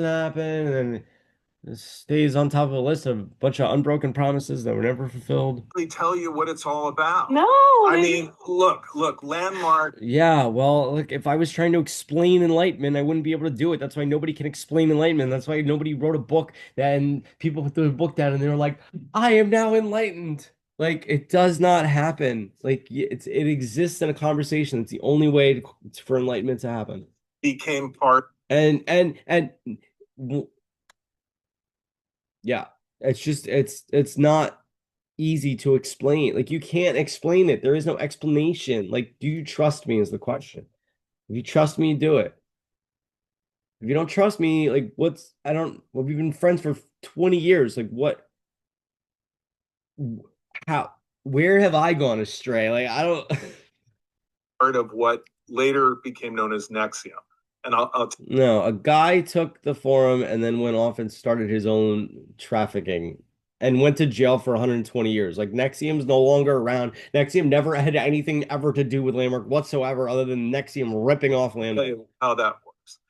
happen, and it stays on top of a list of a bunch of unbroken promises that were never fulfilled. Tell you what it's all about. No, I mean, look, Landmark. Yeah, well, look, if I was trying to explain enlightenment, I wouldn't be able to do it. That's why nobody can explain enlightenment. That's why nobody wrote a book that, and people put the book down and they were like, I am now enlightened. Like it does not happen. Like it exists in a conversation. It's the only way for enlightenment to happen. Became part. And yeah, it's not easy to explain. Like you can't explain it. There is no explanation. Like, do you trust me is the question. If you trust me, do it. If you don't trust me, like what's I don't well, we've been friends for 20 years. Like what how where have I gone astray? Like I don't Part of what later became known as Nexium. And I'll No, a guy took the forum and then went off and started his own trafficking and went to jail for 120 years. Like Nexium's no longer around. Nexium never had anything ever to do with Landmark whatsoever other than Nexium ripping off tell Landmark. you how that works.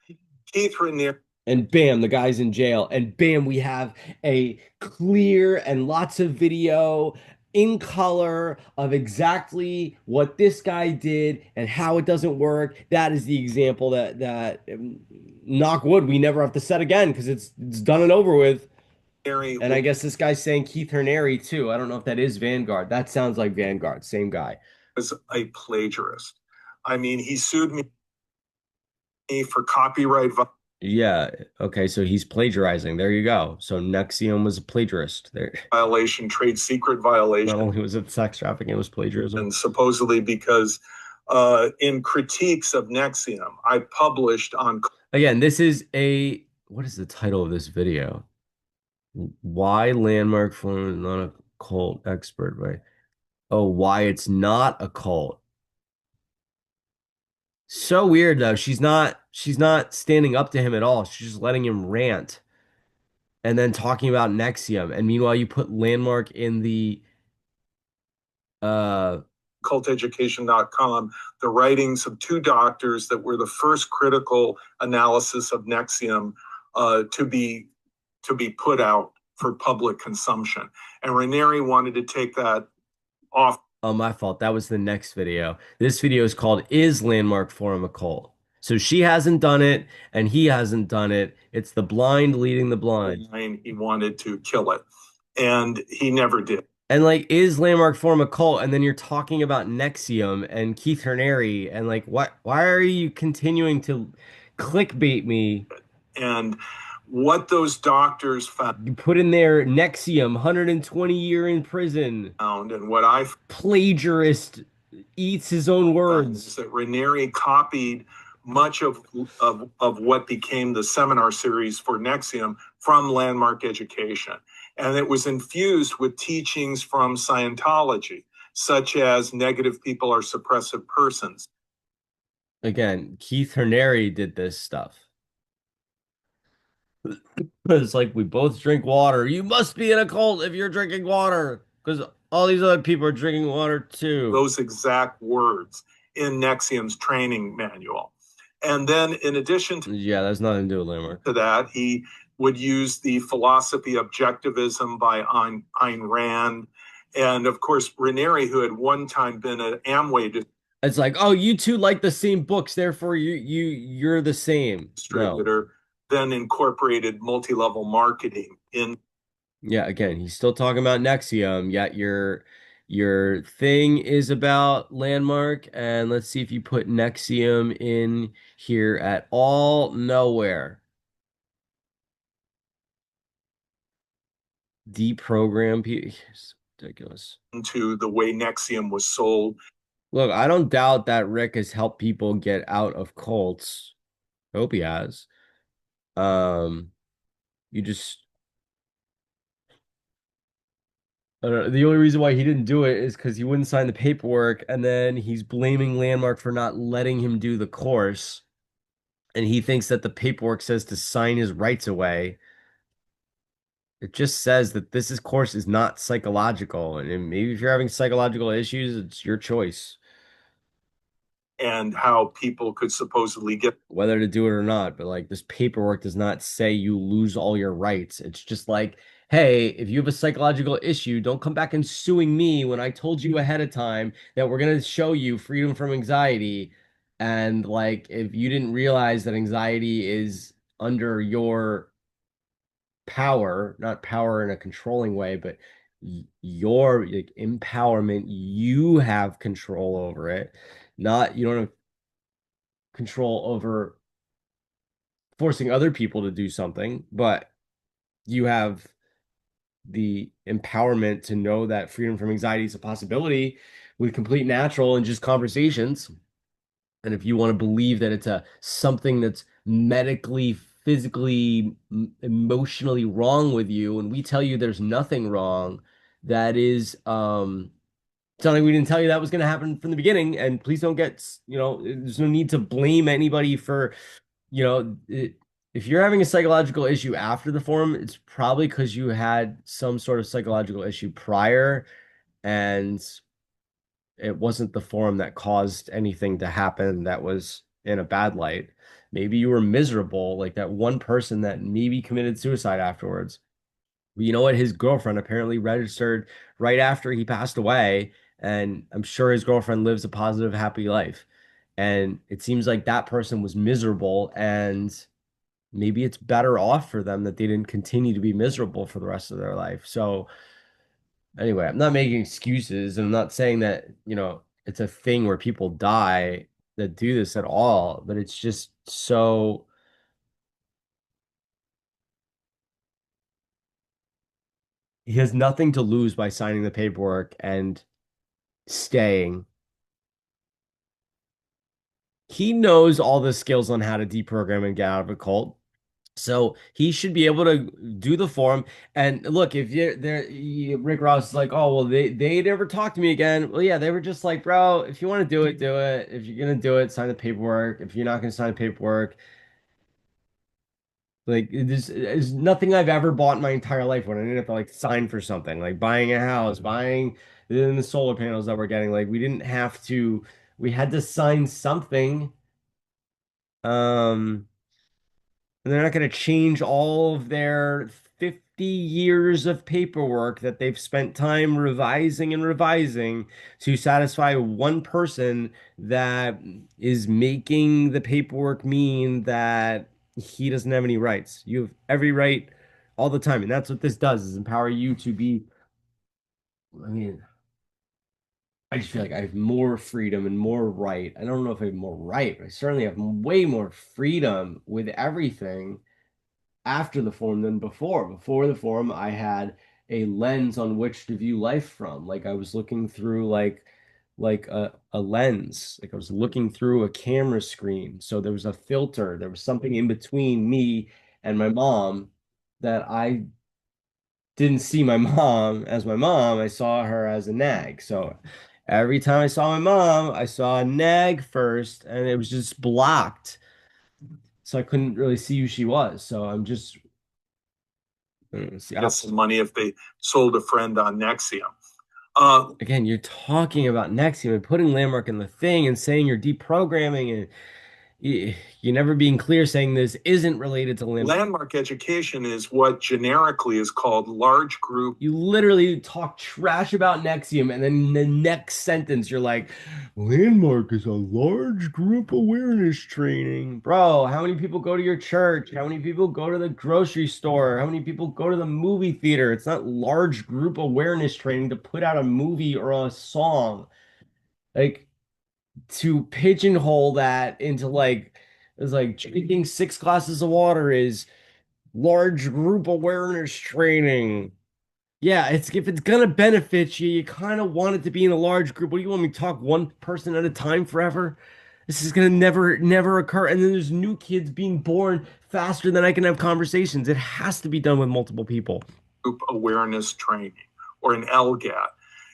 Keith Raniere. And bam, the guy's in jail. And bam, we have a clear and lots of video in color of exactly what this guy did and how it doesn't work. That is the example that knock wood, we never have to set again because it's done and over with. And I guess this guy's saying Keith Hernary too. I don't know if that is Vanguard. That sounds like Vanguard, same guy. Was a plagiarist. I mean, he sued me for copyright Yeah. Okay. So he's plagiarizing. There you go. So Nexium was a plagiarist. There. violation, trade secret violation. Not only was it sex trafficking, it was plagiarism. And supposedly because in critiques of Nexium, I published on. Again, this is a what is the title of this video? Why Landmark Forum is not a cult expert, right? Oh, why it's not a cult. So weird though. She's not standing up to him at all. She's just letting him rant and then talking about Nexium. And meanwhile, you put Landmark in the culteducation.com, the writings of two doctors that were the first critical analysis of Nexium to be put out for public consumption. And Raniere wanted to take that off. Oh, my fault. That was the next video. This video is called Is Landmark Forum a Cult? So she hasn't done it and he hasn't done it. It's the blind leading the blind. He wanted to kill it, and he never did. And like, is Landmark Forum a cult? And then you're talking about Nexium and Keith Hernary, and like, what? Why are you continuing to clickbait me? And what those doctors found. You put in there Nexium, 120-year in prison. And what I plagiarist eats his own words. Is that Raniere copied much of what became the seminar series for Nexium from Landmark Education. And it was infused with teachings from Scientology, such as negative people are suppressive persons. Again, Keith Hernary did this stuff. It's like we both drink water. You must be in a cult if you're drinking water because all these other people are drinking water too. Those exact words in Nexium's training manual. And then in addition to yeah, that's nothing to do with Landmark. To that, he would use the philosophy objectivism by Ayn Rand. And of course, Raniere, who had one time been an Amway it's like, oh, you two like the same books, therefore you're the same. Distributor, then incorporated multi-level marketing in. Yeah, again, he's still talking about Nexium, yet your thing is about Landmark, and let's see if you put Nexium in here at all. Nowhere. Deprogram people. Ridiculous. Into the way Nexium was sold. Look, I don't doubt that Rick has helped people get out of cults. Hope he has. You just I don't know, the only reason why he didn't do it is because he wouldn't sign the paperwork, and then he's blaming Landmark for not letting him do the course. And he thinks that the paperwork says to sign his rights away. It just says that this course is not psychological. And maybe if you're having psychological issues, it's your choice. and how people could supposedly get whether to do it or not. But like this paperwork does not say you lose all your rights. It's just like, hey, if you have a psychological issue, don't come back and suing me when I told you ahead of time that we're gonna show you freedom from anxiety. And like, if you didn't realize that anxiety is under your power, not power in a controlling way, but your like, empowerment, you have control over it. Not you don't have control over forcing other people to do something, but you have the empowerment to know that freedom from anxiety is a possibility with complete natural and just conversations. And if you want to believe that it's a something that's medically, physically, emotionally wrong with you, and we tell you there's nothing wrong, that is something we didn't tell you that was going to happen from the beginning. And please don't get, there's no need to blame anybody for if you're having a psychological issue after the forum, it's probably because you had some sort of psychological issue prior, and it wasn't the forum that caused anything to happen that was in a bad light. Maybe you were miserable, like that one person that maybe committed suicide afterwards. But you know what? His girlfriend apparently registered right after he passed away, and I'm sure his girlfriend lives a positive, happy life. And it seems like that person was miserable, and maybe it's better off for them that they didn't continue to be miserable for the rest of their life. So anyway, I'm not making excuses and I'm not saying that, it's a thing where people die that do this at all, but it's just so he has nothing to lose by signing the paperwork and staying. He knows all the skills on how to deprogram and get out of a cult. So he should be able to do the form. And look, if you're there, Rick Ross is like, oh well, they never talked to me again. Well, yeah, they were just like, bro, if you want to do it, do it. If you're gonna do it, sign the paperwork. If you're not gonna sign the paperwork, like there's nothing I've ever bought in my entire life when I didn't have to like sign for something, like buying a house, buying the solar panels that we're getting. Like we didn't have to, we had to sign something. Um. And they're not going to change all of their 50 years of paperwork that they've spent time revising and revising to satisfy one person that is making the paperwork mean that he doesn't have any rights. You have every right all the time. And that's what this does is empower you to be, I mean, I just feel like I have more freedom and more right. I don't know if I have more right, but I certainly have way more freedom with everything after the forum than before. Before the forum, I had a lens on which to view life from. Like I was looking through like a lens. Like I was looking through a camera screen. So there was a filter. There was something in between me and my mom that I didn't see my mom as my mom. I saw her as a nag. So every time I saw my mom, I saw a nag first, and it was just blocked. So I couldn't really see who she was. So I'm just it's the get some opposite. money if they sold a friend on Nexium. Again, you're talking about Nexium and putting Landmark in the thing and saying you're deprogramming and you're never being clear saying this isn't related to Landmark. Landmark education is what generically is called large group. You literally talk trash about Nexium, and then in the next sentence, you're like, Landmark is a large group awareness training. Bro, how many people go to your church? How many people go to the grocery store? How many people go to the movie theater? It's not large group awareness training to put out a movie or a song. Like, to pigeonhole that into like, it's like drinking 6 glasses of water is large group awareness training. Yeah, it's if it's gonna benefit you, you kind of want it to be in a large group. What do you want me to talk one person at a time forever? This is gonna never occur. And then there's new kids being born faster than I can have conversations. It has to be done with multiple people. Group awareness training or an LGAT.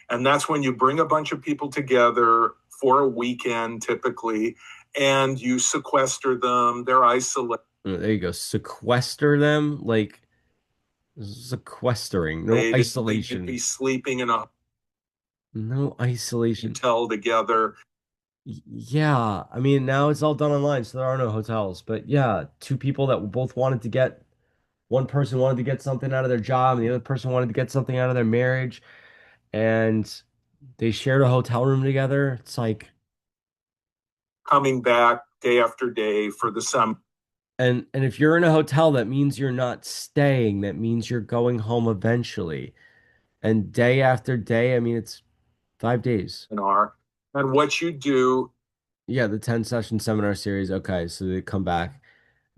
And that's when you bring a bunch of people together for a weekend typically, and you sequester them, they're isolated. There you go. Sequester them, like sequestering. No They'd isolation. be sleeping in a No isolation. hotel together. Yeah, I mean now it's all done online, so there are no hotels. But yeah, two people that both wanted to get one person wanted to get something out of their job, and the other person wanted to get something out of their marriage, and they shared a hotel room together. It's like, Coming back day after day for the summer. and if you're in a hotel, that means you're not staying. That means you're going home eventually. And day after day, I mean, it's 5 days. Seminar. And what you do Yeah, the 10 session seminar series. Okay, so they come back.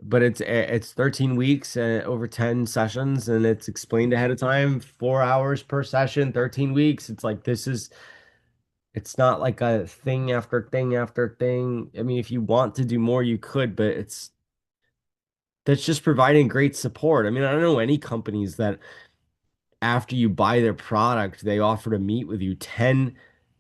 But it's 13 weeks over 10 sessions, and it's explained ahead of time, 4 hours per session, 13 weeks. It's like it's not like a thing after thing after thing. I mean, if you want to do more, you could, but that's just providing great support. I mean, I don't know any companies that after you buy their product, they offer to meet with you 10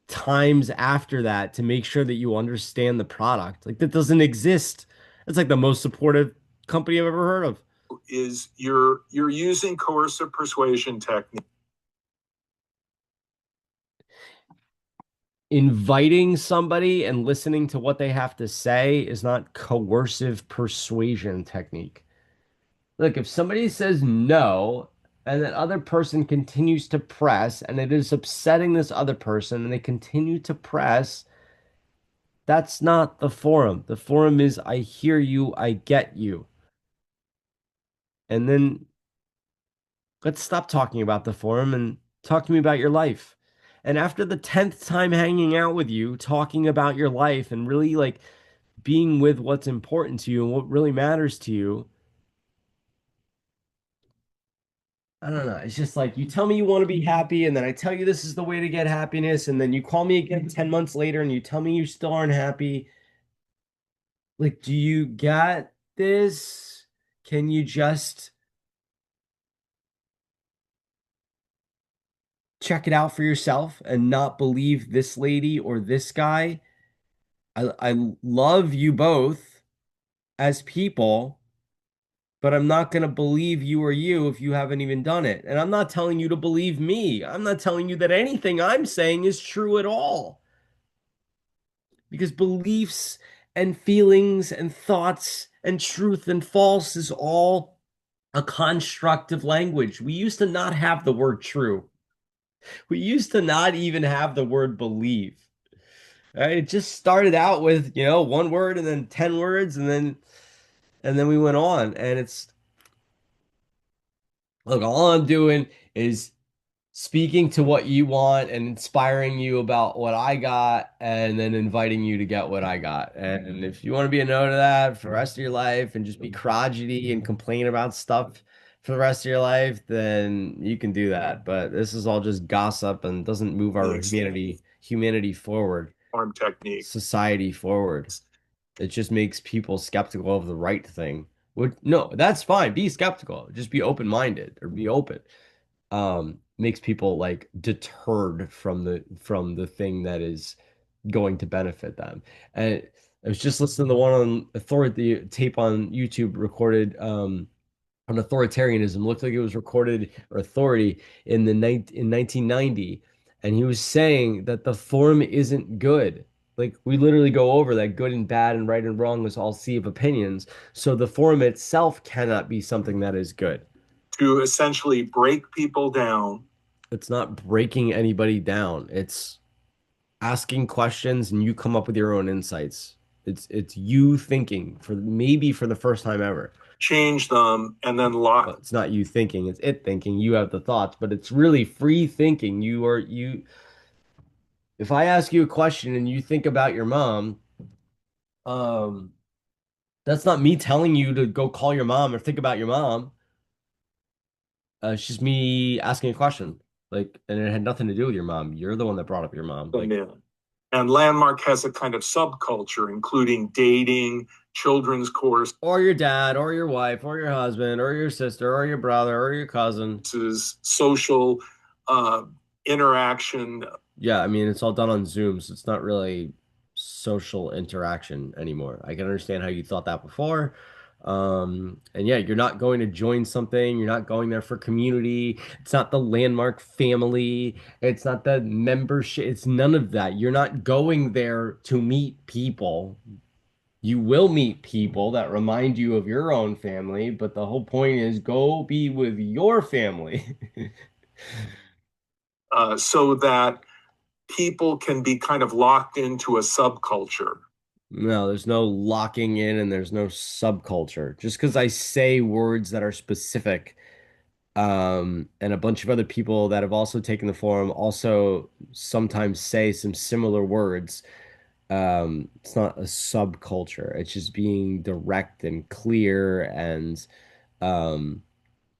times after that to make sure that you understand the product. Like that doesn't exist. It's like the most supportive company I've ever heard of. is you're using coercive persuasion technique. Inviting somebody and listening to what they have to say is not coercive persuasion technique. Look, if somebody says no and that other person continues to press and it is upsetting this other person and they continue to press, that's not the forum. The forum is I hear you, I get you. And then let's stop talking about the forum and talk to me about your life. And after the 10th time hanging out with you, talking about your life and really like being with what's important to you and what really matters to you, I don't know. It's just like you tell me you want to be happy, and then I tell you this is the way to get happiness, and then you call me again 10 months later and you tell me you still aren't happy. Like, do you get this? Can you just check it out for yourself and not believe this lady or this guy? I love you both as people, but I'm not going to believe you or you if you haven't even done it. And I'm not telling you to believe me. I'm not telling you that anything I'm saying is true at all. Because beliefs and feelings and thoughts and truth and false is all a construct of language. We used to not have the word true. We used to not even have the word believe. Right? It just started out with, one word and then 10 words and then we went on. And it's look, all I'm doing is speaking to what you want and inspiring you about what I got and then inviting you to get what I got. And if you want to be a no to that for the rest of your life and just be crotchety and complain about stuff for the rest of your life, then you can do that. But this is all just gossip and doesn't move our humanity forward, Form technique. society forward. It just makes people skeptical of the right thing. Would no, that's fine. Be skeptical. Just be open-minded or be open. Makes people like deterred from the thing that is going to benefit them. And I was just listening to the one on authority tape on YouTube recorded on authoritarianism. Looked like it was recorded or authority in 1990, and he was saying that the form isn't good. Like we literally go over that good and bad and right and wrong is all sea of opinions. So the form itself cannot be something that is good. To essentially break people down. It's not breaking anybody down. It's asking questions and you come up with your own insights. It's you thinking for maybe for the first time ever. Change them and then Well, lock. it's not you thinking, it's it thinking. You have the thoughts, but it's really free thinking. You if I ask you a question and you think about your mom, um that's not me telling you to go call your mom or think about your mom. It's just me asking a question. Like, and it had nothing to do with your mom. You're the one that brought up your mom. Them Like, in. And Landmark has a kind of subculture, including dating, children's courses, or your dad, or your wife, or your husband, or your sister, or your brother, or your cousin. social uh, interaction. Yeah, I mean, it's all done on Zoom, so it's not really social interaction anymore. I can understand how you thought that before. And yeah, you're not going to join something, you're not going there for community. It's not the landmark family, it's not the membership, it's none of that. You're not going there to meet people. You will meet people that remind you of your own family, but the whole point is go be with your family. So that people can be kind of locked into a subculture. No, there's no locking in and there's no subculture. Just because I say words that are specific, and a bunch of other people that have also taken the forum also sometimes say some similar words. It's not a subculture. It's just being direct and clear and um,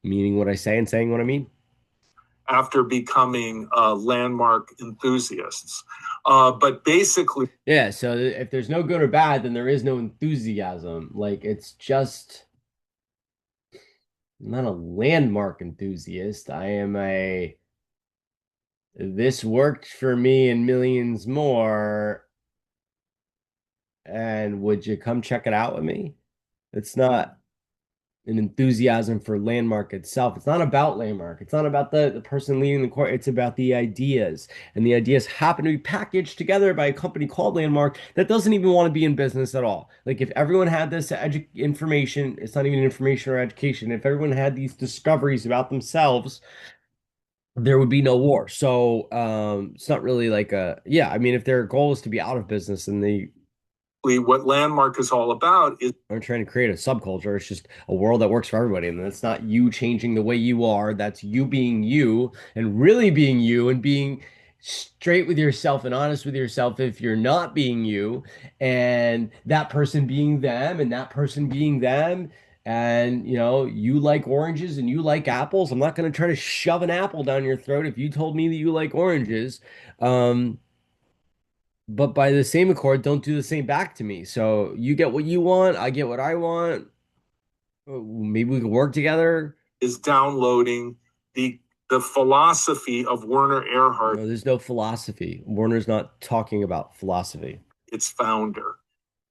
meaning what I say and saying what I mean. After becoming landmark enthusiasts. But basically, Yeah, so if there's no good or bad, then there is no enthusiasm. Like it's just I'm not a landmark enthusiast. I am a this worked for me and millions more. And would you come check it out with me? It's not an enthusiasm for Landmark itself. It's not about Landmark. It's not about the person leading the court. It's about the ideas. And the ideas happen to be packaged together by a company called Landmark that doesn't even want to be in business at all. Like if everyone had this information, it's not even information or education. If everyone had these discoveries about themselves, there would be no war. So it's not really like a yeah. I mean, if their goal is to be out of business and they what Landmark is all about is aren't trying to create a subculture. It's just a world that works for everybody. And that's not you changing the way you are. That's you being you and really being you and being straight with yourself and honest with yourself if you're not being you, and that person being them and that person being them. And you like oranges and you like apples. I'm not going to try to shove an apple down your throat if you told me that you like oranges. Um, but by the same accord, don't do the same back to me. So you get what you want, I get what I want. Maybe we can work together. downloading the philosophy of Werner Erhard, No, there's no philosophy. Warner's not talking about philosophy. its founder.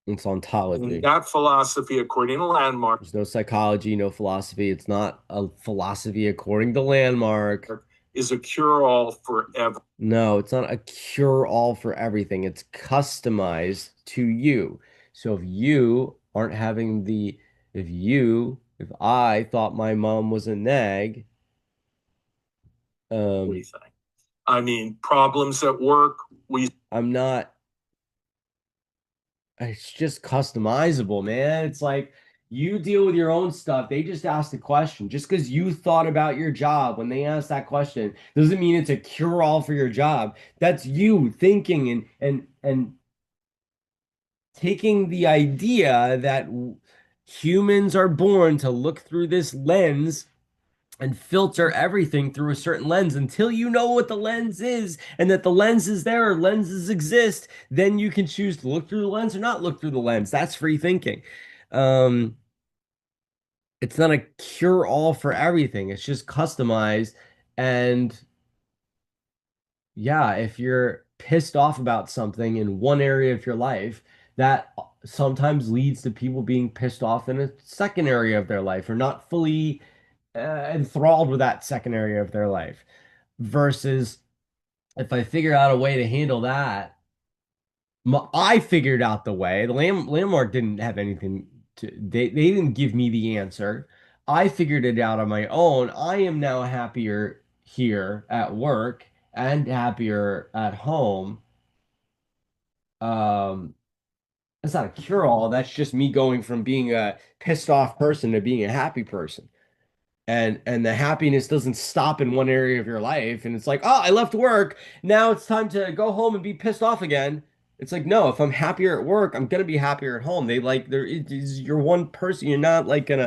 It's And ontology. that philosophy, according to Landmark, There's no psychology, no philosophy. It's not a philosophy according to Landmark. is a cure-all for ever. No, it's not a cure-all for everything. It's customized to you. So if I thought my mom was a nag, um, Everything. I mean, problems at work. I'm not, it's just customizable, man. It's like you deal with your own stuff. They just asked a question. Just because you thought about your job when they asked that question doesn't mean it's a cure-all for your job. That's you thinking and taking the idea that humans are born to look through this lens and filter everything through a certain lens until you know what the lens is and that the lens is there or lenses exist, then you can choose to look through the lens or not look through the lens. That's free thinking. Um, it's not a cure all for everything. It's just customized. And yeah, if you're pissed off about something in one area of your life, that sometimes leads to people being pissed off in a second area of their life or not fully enthralled with that second area of their life. Versus if I figure out a way to handle that, I figured out the way. The landmark didn't have anything to, they didn't give me the answer. I figured it out on my own. I am now happier here at work and happier at home. Um, that's not a cure-all. That's just me going from being a pissed off person to being a happy person. And the happiness doesn't stop in one area of your life. And it's like, oh, I left work. Now it's time to go home and be pissed off again. It's like, no, if I'm happier at work, I'm gonna be happier at home. They like you're one person. You're not like gonna